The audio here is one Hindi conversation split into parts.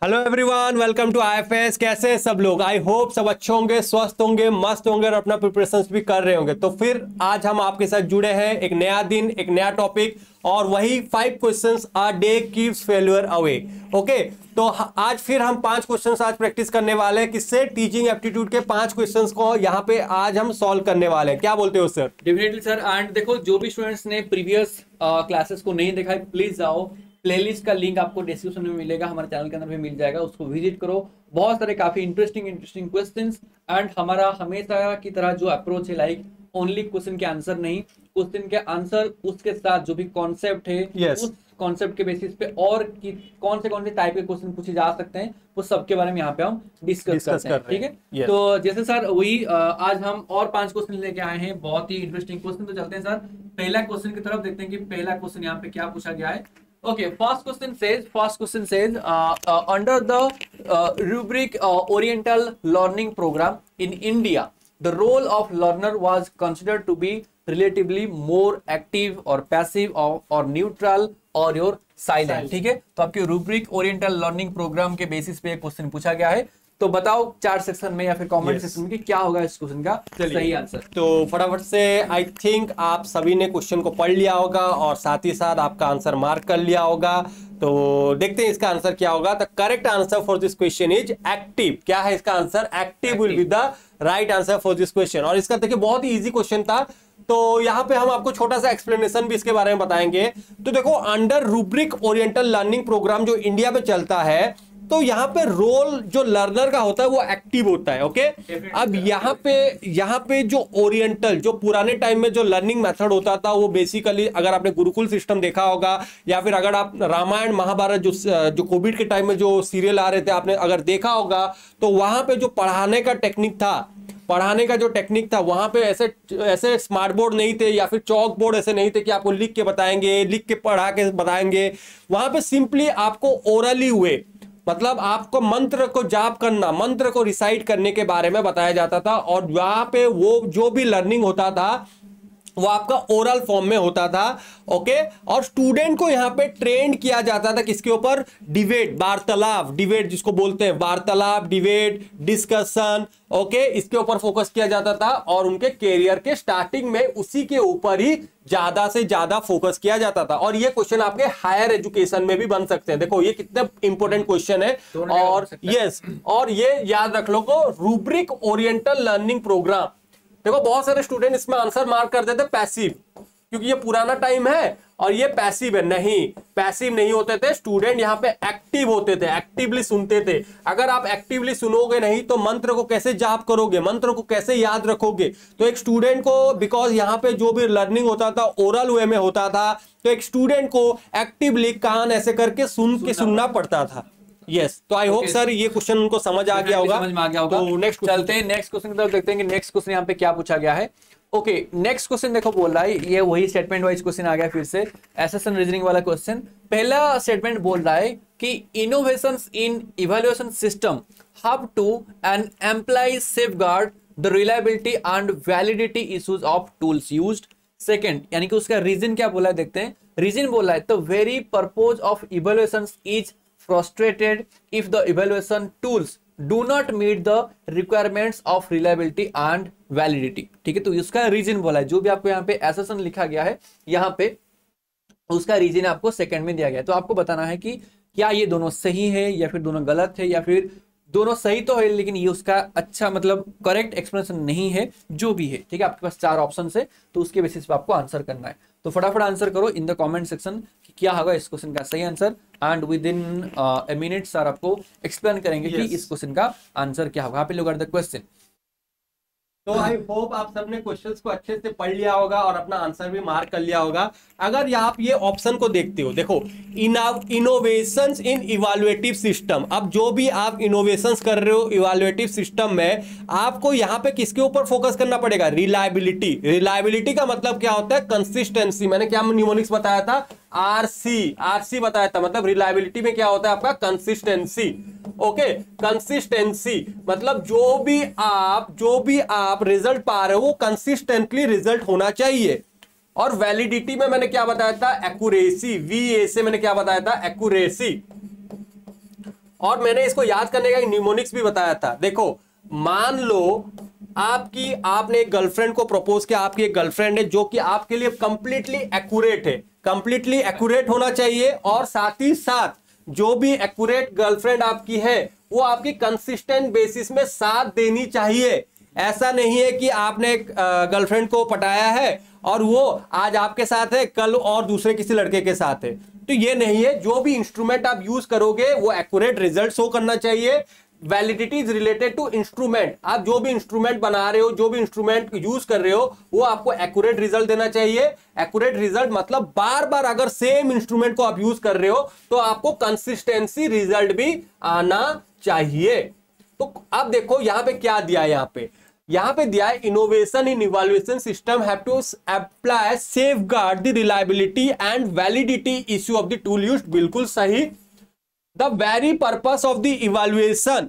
Hello everyone, welcome to IFS. कैसे हैं सब लोग? आई होप सब अच्छे होंगे, स्वस्थ होंगे, मस्त होंगे और अपना प्रिपरेशंस भी कर रहे होंगे। तो फिर आज हम आपके साथ जुड़े हैं, एक नया दिन, एक नया टॉपिक और वही 5 questions a day keeps failure away. Okay, तो आज फिर हम 5 क्वेश्चंस आज प्रैक्टिस करने वाले हैं। किससे? टीचिंग एप्टीट्यूड के 5 क्वेश्चंस को यहाँ पे आज हम सॉल्व करने वाले हैं। क्या बोलते हो सर? Definitely sir. एंड देखो, जो भी स्टूडेंट्स ने प्रीवियस क्लासेस को नहीं देखा है, प्लीज जाओ, प्लेलिस्ट का लिंक आपको डिस्क्रिप्शन में मिलेगा, हमारे चैनल के अंदर भी मिल जाएगा, उसको विजिट करो। बहुत सारे काफी इंटरेस्टिंग क्वेश्चंस एंड हमारा हमेशा की तरह जो अप्रोच है, लाइक ओनली क्वेश्चन के आंसर नहीं, क्वेश्चन के आंसर उसके साथ जो भी कॉन्सेप्ट है उस कॉन्सेप्ट के बेसिस पे और कौन से टाइप के क्वेश्चन पूछे जा सकते हैं, वो सबके बारे में यहाँ पे हम डिस्कस करते हैं। ठीक है, तो जैसे सर वही आज हम और 5 क्वेश्चन लेके आए हैं, बहुत ही इंटरेस्टिंग क्वेश्चन। तो चलते हैं सर पहला क्वेश्चन की तरफ, देखते हैं कि पहला क्वेश्चन यहाँ पे क्या पूछा गया है। Okay, first question says under the rubric Oriental Learning Program in India, the role of learner was considered to be relatively more active or passive or neutral or your silent। ठीक है, तो आपके rubric Oriental Learning Program के बेसिस पे क्वेश्चन पूछा गया है। तो बताओ चार सेक्शन में या फिर कमेंट सेक्शन में कि क्या होगा इस क्वेश्चन का सही आंसर। तो फटाफट से आई थिंक आप सभी ने क्वेश्चन को पढ़ लिया होगा और साथ ही साथ आपका आंसर मार्क कर लिया होगा। तो देखते हैं इसका आंसर क्या होगा। The correct answer for this question is active. क्या है इसका answer? Active will be the right answer for this question. और इसका देखिए बहुत ही इजी क्वेश्चन था, तो यहां पे हम आपको छोटा सा एक्सप्लेनेशन भी इसके बारे में बताएंगे। तो देखो, under rubric oriental learning programme जो इंडिया में चलता है, तो यहाँ पे रोल जो लर्नर का होता है वो एक्टिव होता है। ओके, अब यहाँ पे जो ओरिएंटल, जो पुराने टाइम में जो लर्निंग मेथड होता था, वो बेसिकली अगर आपने गुरुकुल सिस्टम देखा होगा या फिर अगर आप रामायण महाभारत जो कोविड के टाइम में जो सीरियल आ रहे थे आपने अगर देखा होगा, तो वहां पे जो पढ़ाने का टेक्निक था वहां पे ऐसे स्मार्ट बोर्ड नहीं थे या फिर चौक बोर्ड ऐसे नहीं थे कि आपको लिख के बताएंगे, लिख के पढ़ा के बताएंगे। वहां पे सिंपली आपको ओरली हुए, मतलब आपको मंत्र को जाप करना, मंत्र को रिसाइट करने के बारे में बताया जाता था। और वहां पे वो जो भी लर्निंग होता था वो आपका ओरल फॉर्म में होता था। ओके, और स्टूडेंट को यहाँ पे ट्रेन किया जाता था किसके ऊपर? डिबेट, वार्तालाप, डिबेट जिसको बोलते हैं, वार्तालाप, डिबेट, डिस्कशन। ओके, इसके ऊपर फोकस किया जाता था और उनके कैरियर के स्टार्टिंग में उसी के ऊपर ही ज्यादा से ज्यादा फोकस किया जाता था। और ये क्वेश्चन आपके हायर एजुकेशन में भी बन सकते हैं। देखो ये कितना इंपॉर्टेंट क्वेश्चन है। और यस, और ये याद रख लो को रूब्रिक ओरिएंटल लर्निंग प्रोग्राम। देखो बहुत सारे स्टूडेंट इसमें आंसर मार्क कर देते पैसिव, क्योंकि ये पुराना टाइम है और ये पैसिव है। नहीं, पैसिव नहीं होते थे स्टूडेंट, यहाँ पे एक्टिव होते थे, एक्टिवली सुनते थे। अगर आप एक्टिवली सुनोगे नहीं तो मंत्र को कैसे जाप करोगे, मंत्र को कैसे याद रखोगे? तो एक स्टूडेंट को, बिकॉज यहाँ पे जो भी लर्निंग होता था ओरल वे में होता था, तो एक स्टूडेंट को एक्टिवली कान ऐसे करके सुनना पड़ता था। यस, तो आई होप सर ये क्वेश्चन उनको समझ आ गया होगा। तो नेक्स्ट चलते हैं नेक्स्ट क्वेश्चन की तरफ, देखते हैं कि नेक्स्ट क्वेश्चन यहाँ पे क्या पूछा गया है। ओके, नेक्स्ट क्वेश्चन देखो बोल रहा है, ये वही स्टेटमेंट वाइज क्वेश्चन आ गया फिर से, एसेशन रीजनिंग वाला क्वेश्चन। पहला स्टेटमेंट बोल रहा है कि innovations in evaluation system have to and employ safeguard the reliability and validity issues of tools used. Second, यानी कि उसका रीजन क्या बोला है, देखते हैं। रीजन बोला है the very purpose of evaluations is frustrated if the evaluation tools do not meet the requirements of reliability and validity। ठीक है, तो इसका रीजन बोला है, जो भी आपको यहाँ पे assertion लिखा गया है यहाँ पे उसका रीजन आपको सेकंड में दिया गया है। तो आपको बताना है कि क्या ये दोनों सही है या फिर दोनों गलत है, या फिर दोनों सही तो है लेकिन ये उसका अच्छा मतलब करेक्ट एक्सप्लेनेशन नहीं है, जो भी है। ठीक है, आपके पास 4 ऑप्शन है, तो उसके बेसिस पे आपको आंसर करना है। तो फटाफट आंसर करो इन द कमेंट सेक्शन कि क्या होगा इस क्वेश्चन का सही answer. And with in a minute sir आपको एक्सप्लेन करेंगे कि इस क्वेश्चन का आंसर क्या होगा। आप लोग आर द क्वेश्चन। तो आई होप आप सबने क्वेश्चंस को अच्छे से पढ़ लिया होगा और अपना आंसर भी मार्क कर लिया होगा। अगर आप ये ऑप्शन को देखते हो, देखो इनोवेशंस इन इवैल्यूएटिव सिस्टम। अब जो भी आप इनोवेशंस कर रहे हो इवैल्यूएटिव सिस्टम में, आपको यहाँ पे किसके ऊपर फोकस करना पड़ेगा? रिलायबिलिटी। रिलायबिलिटी का मतलब क्या होता है? कंसिस्टेंसी। मैंने क्या न्यूमोनिक्स बताया था? आरसी बताया था। मतलब रिलायबिलिटी में क्या होता है आपका? कंसिस्टेंसी। ओके, कंसिस्टेंसी मतलब जो भी आप रिजल्ट पा रहे हो वो कंसिस्टेंटली रिजल्ट होना चाहिए। और वैलिडिटी में मैंने क्या बताया था? एक्यूरेसी। वीए से मैंने क्या बताया था? एक्यूरेसी। और मैंने इसको याद करने का न्यूमोनिक्स भी बताया था। देखो मान लो आपने एक गर्लफ्रेंड को प्रपोज किया, आपकी एक गर्लफ्रेंड है जो कि आपके लिए कंप्लीटली एक्यूरेट है, कंप्लीटली एक्यूरेट होना चाहिए, और साथ ही साथ जो भी एक्यूरेट गर्लफ्रेंड आपकी है वो आपकी कंसिस्टेंट बेसिस में साथ देनी चाहिए। ऐसा नहीं है कि आपने गर्लफ्रेंड को पटाया है और वो आज आपके साथ है, कल और दूसरे किसी लड़के के साथ है, तो ये नहीं है। जो भी इंस्ट्रूमेंट आप यूज करोगे वो एक्यूरेट रिजल्ट शो करना चाहिए। Validity is related to instrument. आप जो भी इंस्ट्रूमेंट बना रहे हो, जो भी इंस्ट्रूमेंट यूज कर रहे हो, वो आपको एक्यूरेट रिजल्ट देना चाहिए। एक्यूरेट रिजल्ट मतलब बार बार अगर सेम इंस्ट्रूमेंट को आप यूज कर रहे हो तो आपको कंसिस्टेंसी रिजल्ट भी आना चाहिए। तो अब देखो यहां पे क्या दिया है, यहां पे दिया है innovation in evaluation system have to apply safeguard the reliability and validity issue of the tool used. बिल्कुल सही। The very purpose of the evaluation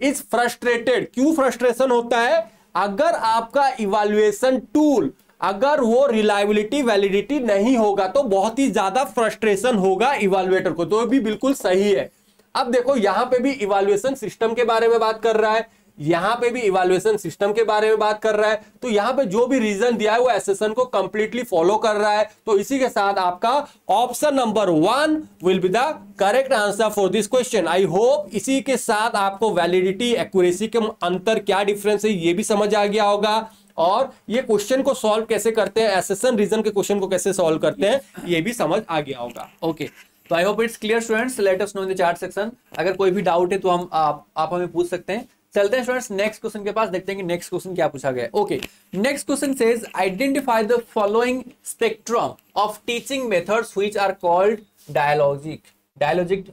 is frustrated. क्यों फ्रस्ट्रेशन होता है? अगर आपका इवैल्यूएशन टूल अगर वो रिलायबिलिटी वैलिडिटी नहीं होगा तो बहुत ही ज्यादा फ्रस्ट्रेशन होगा इवैल्यूएटर को। तो भी बिल्कुल सही है। अब देखो यहां पे भी इवैल्यूएशन सिस्टम के बारे में बात कर रहा है, यहां पे भी इवैल्यूएशन सिस्टम के बारे में बात कर रहा है। तो यहां पे जो भी रीजन दिया है वो एसेसन को कंप्लीटली फॉलो कर रहा है। तो इसी के साथ आपका option number 1 will be the correct answer for this question. I hope इसी के साथ आपको वैलिडिटी एक्यूरेसी के अंतर क्या डिफरेंस है ये भी समझ आ गया होगा, और ये क्वेश्चन को सॉल्व कैसे करते हैं, एसेसन रीजन के क्वेश्चन को कैसे सॉल्व करते हैं ये भी समझ आ गया होगा। ओके, तो I hope it's clear students. Let us know in the chat section. अगर कोई भी डाउट है तो हम आप हमें पूछ सकते हैं। चलते हैं स्टूडेंट्स नेक्स्ट क्वेश्चन के पास, देखते हैं कि नेक्स्ट क्वेश्चन क्या पूछा गया है। Okay, next question says identify the following spectrum of teaching methods which are called dialogic. Dialogic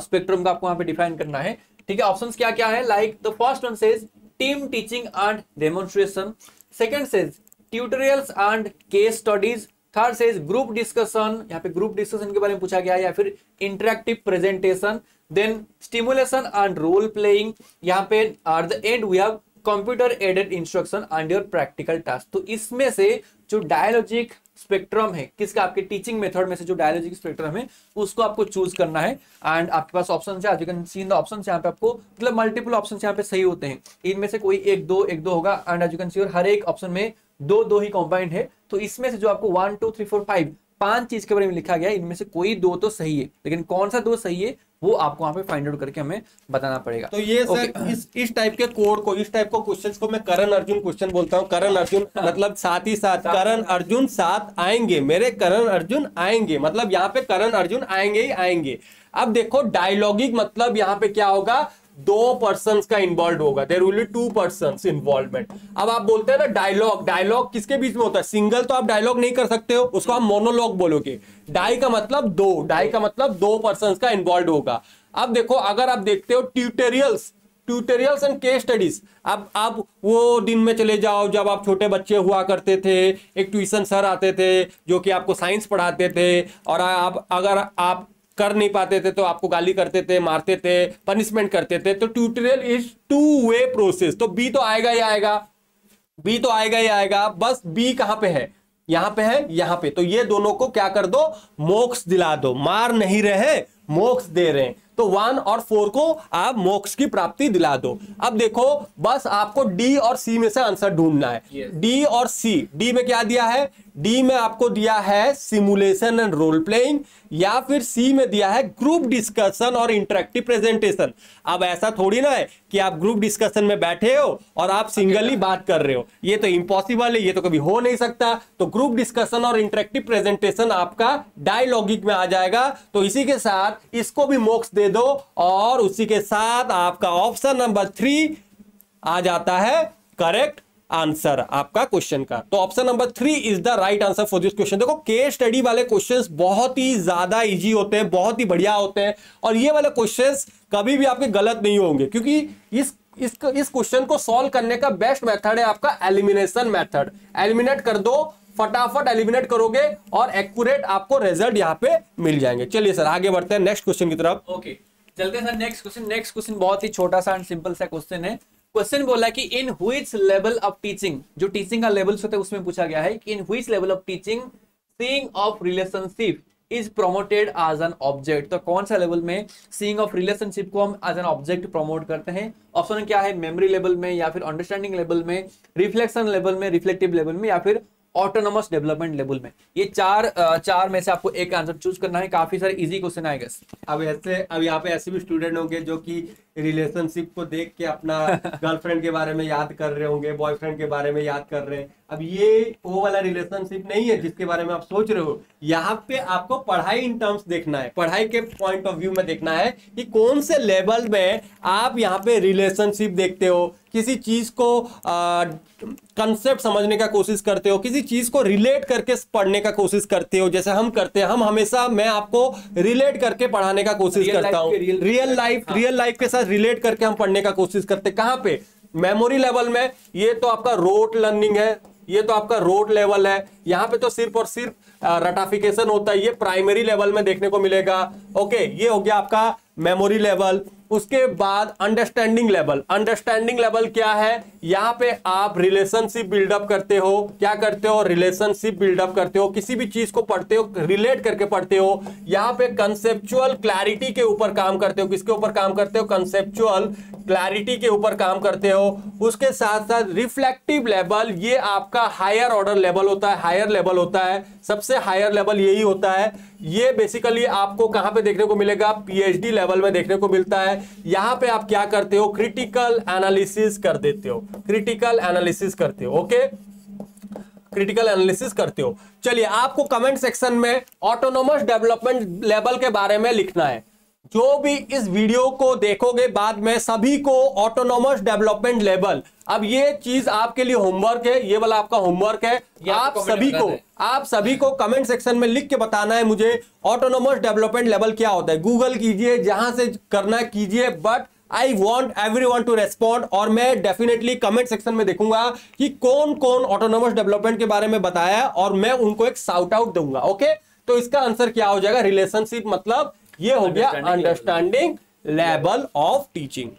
spectrum का आपको यहाँ पे डिफाइन करना है। ठीक है, ऑप्शंस क्या क्या है? Like the first one says team teaching and demonstration, second says tutorials and case studies, third says group discussion, यहाँ पे ग्रुप डिस्कशन के बारे में पूछा गया है, या फिर interactive presentation, then stimulation and role playing, यहाँ पे at the end we have computer aided instruction and your practical task. तो इसमें से जो डायलॉजिक स्पेक्ट्रम है किसका, आपके टीचिंग मेथड में से जो डायलॉजिक स्पेक्ट्रम है उसको आपको चूज करना है। एंड आपके पास ऑप्शन है, you can C in the options, यहाँ पे आपको मतलब मल्टीपल ऑप्शंस यहाँ पे सही होते हैं, इनमें से कोई एक दो होगा। And as you can see हर एक ऑप्शन में दो ही कंबाइंड है। तो इसमें से जो आपको 1 2 3 4 5 5 चीज के बारे में लिखा गया है, इनमें से कोई 2 तो सही है, लेकिन कौन सा 2 सही है वो आपको वहां पे फाइंड आउट करके हमें बताना पड़ेगा। तो ये सर इस टाइप के कोड को, इस टाइप को क्वेश्चंस को मैं करण अर्जुन क्वेश्चन बोलता हूँ। करण अर्जुन मतलब साथ ही साथ, करण अर्जुन साथ आएंगे, मेरे करण अर्जुन आएंगे, मतलब यहाँ पे करण अर्जुन आएंगे ही आएंगे। अब देखो डायलॉगिक मतलब यहाँ पे क्या होगा, 2 पर्सन्स का इन्वॉल्व होगा, there will be 2 persons involvement. अब आप बोलते हैं ना डायलॉग किसके बीच में होता है? सिंगल तो आप डायलॉग नहीं कर सकते हो, उसको आप मोनोलॉग बोलोगे। डाई का मतलब 2 पर्सन्स का इन्वॉल्व होगा। अब देखो अगर आप देखते हो ट्यूटोरियल्स एंड केस स्टडीज, अब आप वो दिन में चले जाओ जब आप छोटे बच्चे हुआ करते थे, एक ट्यूशन सर आते थे जो कि आपको साइंस पढ़ाते थे, और अगर आप कर नहीं पाते थे तो आपको गाली करते थे, मारते थे, पनिशमेंट करते थे। तो ट्यूटोरियल इज 2 वे प्रोसेस। तो बी तो आएगा ही आएगा, बस बी कहां पे है? यहां पे है, यहां पे। तो ये दोनों को क्या कर दो, मोक्ष दिला दो, मार नहीं रहे मोक्ष दे रहे हैं। तो 1 और 4 को आप मोक्ष की प्राप्ति दिला दो। अब देखो बस आपको डी और सी में से आंसर ढूंढना है। डी और सी, डी में क्या दिया है? डी में आपको दिया है सिमुलेशन एंड रोल प्लेइंग, या फिर सी में दिया है ग्रुप डिस्कशन और इंटरेक्टिव प्रेजेंटेशन। अब ऐसा थोड़ी ना है कि आप ग्रुप डिस्कशन में बैठे हो और आप सिंगली बात कर रहे हो, ये तो इम्पॉसिबल है, ये तो कभी हो नहीं सकता। तो ग्रुप डिस्कशन और इंटरेक्टिव प्रेजेंटेशन आपका डायलॉगिक में आ जाएगा। तो इसी के साथ इसको भी मोक्ष दे दो, और उसी के साथ आपका ऑप्शन नंबर 3 आ जाता है करेक्ट आंसर आपका क्वेश्चन का। तो option number 3 is the right answer for this question. देखो केस स्टडी वाले क्वेश्चंस बहुत ही ज्यादा इजी होते हैं, बहुत ही बढ़िया होते हैं, और ये वाले क्वेश्चंस कभी भी आपके गलत नहीं होंगे, क्योंकि इस क्वेश्चन को सॉल्व करने का बेस्ट मेथड है आपका एलिमिनेशन मेथड। एलिमिनेट कर दो, फटाफट एलिमिनेट करोगे और एक्यूरेट आपको रिजल्ट यहां पे मिल जाएंगे। चलिए सर आगे बढ़ते हैं नेक्स्ट क्वेश्चन की तरफ। ओके, चलते हैं सर नेक्स्ट क्वेश्चन बहुत ही छोटा सा एंड सिंपल सा क्वेश्चन है। क्वेश्चन बोला कि in which level of teaching, जो टीचिंग का लेवल्स होते हैं उसमें पूछा गया है कि in which level of teaching seeing of relationship is promoted as an object. तो कौन सा लेवल में सीइंग ऑफ रिलेशनशिप को हम एज एन ऑब्जेक्ट प्रमोट करते हैं? ऑप्शन क्या है? मेमोरी लेवल में, या फिर अंडरस्टैंडिंग लेवल में, रिफ्लेक्शन लेवल में, रिफ्लेक्टिव लेवल में, या फिर ऑटोनोमस डेवलपमेंट लेवल में। ये चार में से आपको एक आंसर चूज करना है। काफी सारे इजी क्वेश्चन आएगा। अब यहाँ पे ऐसे भी स्टूडेंट होंगे जो कि रिलेशनशिप को देख के अपना गर्लफ्रेंड के बारे में याद कर रहे होंगे, बॉयफ्रेंड के बारे में याद कर रहे हैं। अब ये वो वाला रिलेशनशिप नहीं है जिसके बारे में आप सोच रहे हो। यहाँ पे आपको पढ़ाई इन टर्म्स देखना है, पढ़ाई के पॉइंट ऑफ व्यू में देखना है कि कौन से लेवल में आप यहाँ पे रिलेशनशिप देखते हो, किसी चीज को कंसेप्ट समझने का कोशिश करते हो, किसी चीज को रिलेट करके पढ़ने का कोशिश करते हो। जैसे हम करते हैं, हम हमेशा, मैं आपको रिलेट करके पढ़ाने का कोशिश करता हूँ, रियल लाइफ के साथ रिलेट करके हम पढ़ने का कोशिश करते हैं। कहाँ पे? मेमोरी लेवल में। ये तो आपका रोट लर्निंग है, ये तो आपका रोट लेवल है। यहाँ पे तो सिर्फ और सिर्फ रटाफिकेशन होता है, ये प्राइमरी लेवल में देखने को मिलेगा। ओके, ये हो गया आपका मेमोरी लेवल। उसके बाद अंडरस्टैंडिंग लेवल। अंडरस्टैंडिंग लेवल क्या है? यहाँ पे आप रिलेशनशिप बिल्डअप करते हो। क्या करते हो? रिलेशनशिप बिल्डअप करते हो, किसी भी चीज को पढ़ते हो, रिलेट करके पढ़ते हो। यहाँ पे कंसेप्चुअल क्लैरिटी के ऊपर काम करते हो। किसके ऊपर काम करते हो? कंसेप्चुअल क्लैरिटी के ऊपर काम करते हो। उसके साथ साथ रिफ्लेक्टिव लेवल, ये आपका हायर ऑर्डर लेवल होता है, हायर लेवल होता है, सबसे हायर लेवल यही होता है। ये बेसिकली आपको कहां पे देखने को मिलेगा? पीएचडी लेवल में देखने को मिलता है। यहां पे आप क्या करते हो? क्रिटिकल एनालिसिस कर देते हो, क्रिटिकल एनालिसिस करते हो। ओके, क्रिटिकल एनालिसिस करते हो। चलिए, आपको कमेंट सेक्शन में ऑटोनोमस डेवलपमेंट लेवल के बारे में लिखना है। जो भी इस वीडियो को देखोगे बाद में, सभी को ऑटोनोमस डेवलपमेंट लेवल, अब ये चीज आपके लिए होमवर्क है, ये वाला आपका होमवर्क है। आप सभी को कमेंट सेक्शन में लिख के बताना है मुझे ऑटोनोमस डेवलपमेंट लेवल क्या होता है। गूगल कीजिए, जहां से करना कीजिए, but I want everyone to respond. और मैं डेफिनेटली कमेंट सेक्शन में देखूंगा कि कौन कौन ऑटोनोमस डेवलपमेंट के बारे में बताया, और मैं उनको एक शाउट आउट दूंगा। ओके, तो इसका आंसर क्या हो जाएगा? रिलेशनशिप मतलब ये हो गया understanding level of teaching.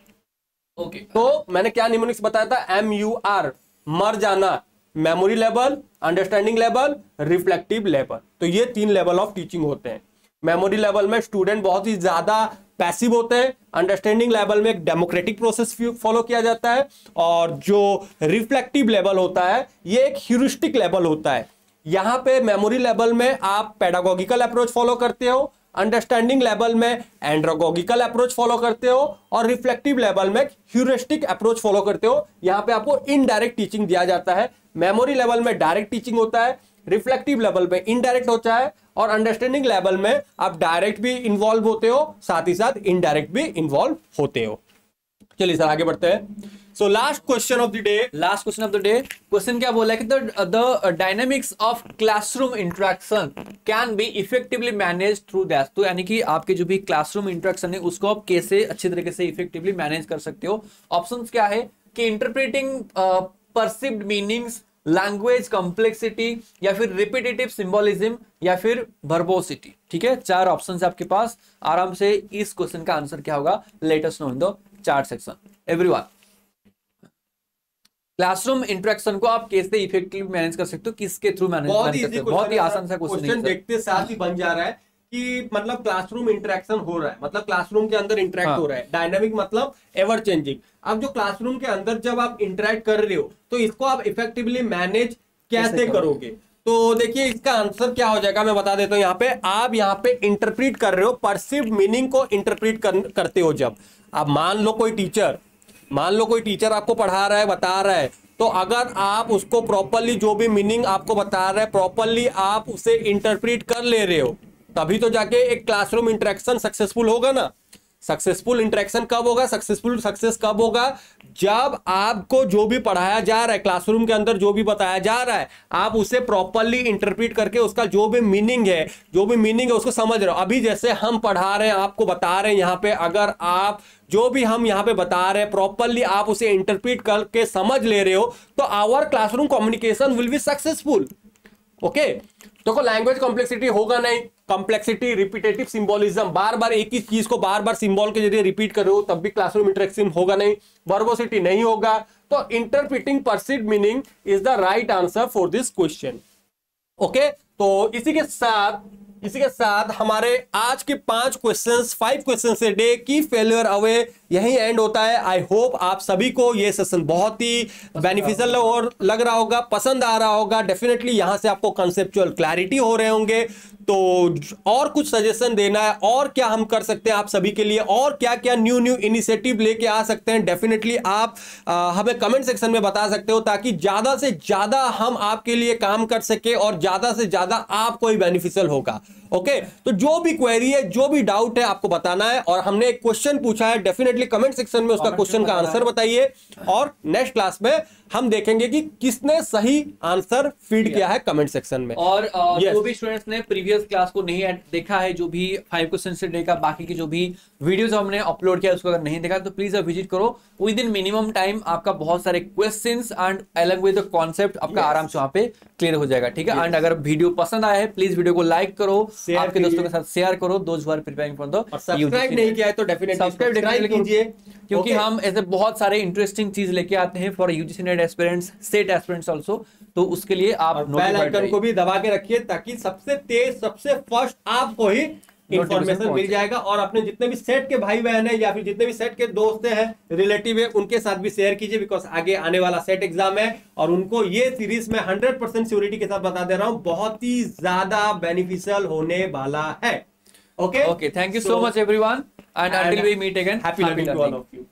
Okay, तो मैंने क्या निमोनिक्स बताया था? MUR, मर जाना, memory level, understanding level, reflective level. तो ये 3 लेवल ऑफ टीचिंग होते हैं। मेमोरी लेवल में स्टूडेंट बहुत ही ज्यादा पैसिव होते हैं, अंडरस्टैंडिंग लेवल में एक डेमोक्रेटिक प्रोसेस फॉलो किया जाता है, और जो रिफ्लेक्टिव लेवल होता है ये एक ह्यूरिस्टिक लेवल होता है। यहां पे मेमोरी लेवल में आप पेडागोगिकल अप्रोच फॉलो करते हो, अंडरस्टैंडिंग लेवल में एंड्रोगोगिकल अप्रोच फॉलो करते हो, और रिफ्लेक्टिव लेवल में ह्यूरिस्टिक अप्रोच फॉलो करते हो। यहां पे आपको इनडायरेक्ट टीचिंग दिया जाता है। मेमोरी लेवल में डायरेक्ट टीचिंग होता है, रिफ्लेक्टिव लेवल में इनडायरेक्ट होता है, और अंडरस्टैंडिंग लेवल में आप डायरेक्ट भी इन्वॉल्व होते हो, साथ ही साथ इनडायरेक्ट भी इन्वॉल्व होते हो। चलिए सर, आगे बढ़ते हैं। So last question of the day, question क्या बोला है कि the dynamics of classroom interaction can be effectively manage through that. तो यानी कि आपके जो भी क्लासरूम इंटरेक्शन है उसको आप कैसे अच्छी तरीके से इफेक्टिवली मैनेज कर सकते हो। ऑप्शंस क्या है कि interpreting perceived meanings, language complexity, या फिर रिपीटेटिव सिंबोलिज्म, या फिर वर्बोसिटी। ठीक है, 4 ऑप्शंस आपके पास। आराम से इस क्वेश्चन का आंसर क्या होगा? Let us know in the chat section everyone. Classroom interaction को आप कैसे इफेक्टिवली मैनेज कर सकते हो, किसके थ्रू मैनेज कर सकते हो? बहुत ही आसान सा क्वेश्चन देखते साथ ही बन जा रहा है कि मतलब क्लासरूम इंटरेक्शन हो रहा है, मतलब क्लासरूम के अंदर इंटरेक्ट हो रहा है। डायनामिक मतलब एवर चेंजिंग। अब जो क्लासरूम के अंदर जब आप इंटरेक्ट कर रहे हो तो इसको आप इफेक्टिवली मैनेज कैसे करोगे? तो देखिए, इसका आंसर क्या हो जाएगा, मैं बता देता हूं। यहाँ पे आप यहाँ पे इंटरप्रीट कर रहे हो, परसिव्ड मीनिंग को इंटरप्रीट करते हो। जब आप मान लो कोई टीचर आपको पढ़ा रहा है, बता रहा है, तो अगर आप उसको प्रॉपरली, जो भी मीनिंग आपको बता रहा है, प्रॉपरली आप उसे इंटरप्रीट कर ले रहे हो, तभी तो जाके एक क्लासरूम इंटरेक्शन सक्सेसफुल होगा ना। सक्सेसफुल इंटरेक्शन कब होगा, सक्सेस कब होगा? जब आपको जो भी पढ़ाया जा रहा है, क्लासरूम के अंदर जो भी बताया जा रहा है, आप उसे प्रॉपरली इंटरप्रीट करके उसका जो भी मीनिंग है उसको समझ रहे हो। अभी जैसे हम पढ़ा रहे हैं, आपको बता रहे हैं यहाँ पे, अगर आप जो भी हम यहाँ पे बता रहे हैं प्रॉपरली आप उसे इंटरप्रीट करके समझ ले रहे हो, तो our classroom communication will be successful. Okay, तो लैंग्वेज कॉम्प्लेक्सिटी होगा नहीं, कॉम्प्लेक्सिटी, रिपीटेटिव सिंबोलिज्म, बार बार एक ही चीज को बार बार सिंबल के जरिए रिपीट कर रहे हो, तब भी क्लासरूम इंटरेक्शन होगा नहीं, वर्बोसिटी नहीं होगा। तो interpreting perceived meaning is the right answer for this question. Okay, तो इसी के साथ इसी के साथ हमारे आज के 5 क्वेश्चंस ए डे की फेलियर अवे यही एंड होता है। आई होप आप सभी को ये सेशन बहुत ही बेनिफिशियल और लग रहा होगा, पसंद आ रहा होगा। डेफिनेटली यहां से आपको कंसेप्चुअल क्लैरिटी हो रहे होंगे। तो और कुछ सजेशन देना है और क्या हम कर सकते हैं आप सभी के लिए, और क्या क्या न्यू इनिशिएटिव लेके आ सकते हैं, डेफिनेटली आप हमें कमेंट सेक्शन में बता सकते हो, ताकि ज्यादा से ज्यादा हम आपके लिए काम कर सके और ज्यादा से ज्यादा आपको ही बेनिफिशियल होगा। ओके, तो जो भी क्वेरी है, जो भी डाउट है, आपको बताना है। और हमने एक क्वेश्चन पूछा है, डेफिनेटली कमेंट सेक्शन में उसका क्वेश्चन का आंसर बताइए, और नेक्स्ट क्लास में हम देखेंगे कि किसने सही आंसर फीड किया है कमेंट सेक्शन में। और जो भी स्टूडेंट्स ने प्रीवियस क्लास को नहीं देखा है, जो भी 5 क्वेश्चन से डे का बाकी की जो भी वीडियोस हमने अपलोड किया उसको अगर नहीं देखा तो प्लीज विजिट करो। विद इन मिनिमम टाइम आपका बहुत सारे क्वेश्चंस एंड अलग विद द कॉन्सेप्ट आपका आराम से वहां पे क्लियर हो जाएगा। ठीक है, एंड अगर वीडियो पसंद आया है प्लीज वीडियो को लाइक करो, आपके दोस्तों के साथ शेयर करो, those who are preparing for the subscribe नहीं किया है तो डेफिनेटली सब्सक्राइब कीजिए, क्योंकि हम ऐसे बहुत सारे इंटरेस्टिंग चीज लेके आते हैं for UGC net aspirants, state aspirants also. तो उसके लिए आप बेल आइकन को भी दबा के रखिए, ताकि सबसे तेज सबसे फर्स्ट आपको ही इंफॉर्मेशन मिल जाएगा। और अपने जितने भी सेट के भाई बहन है या फिर जितने भी सेट के दोस्त हैं, रिलेटिव है, उनके साथ भी शेयर कीजिए, बिकॉज आगे आने वाला सेट एग्जाम है और उनको ये सीरीज में 100% श्योरिटी के साथ बता दे रहा हूं, बहुत ही ज्यादा बेनिफिशियल होने वाला है। Okay, thank you so much everyone, and until we meet again, happy learning to all of you.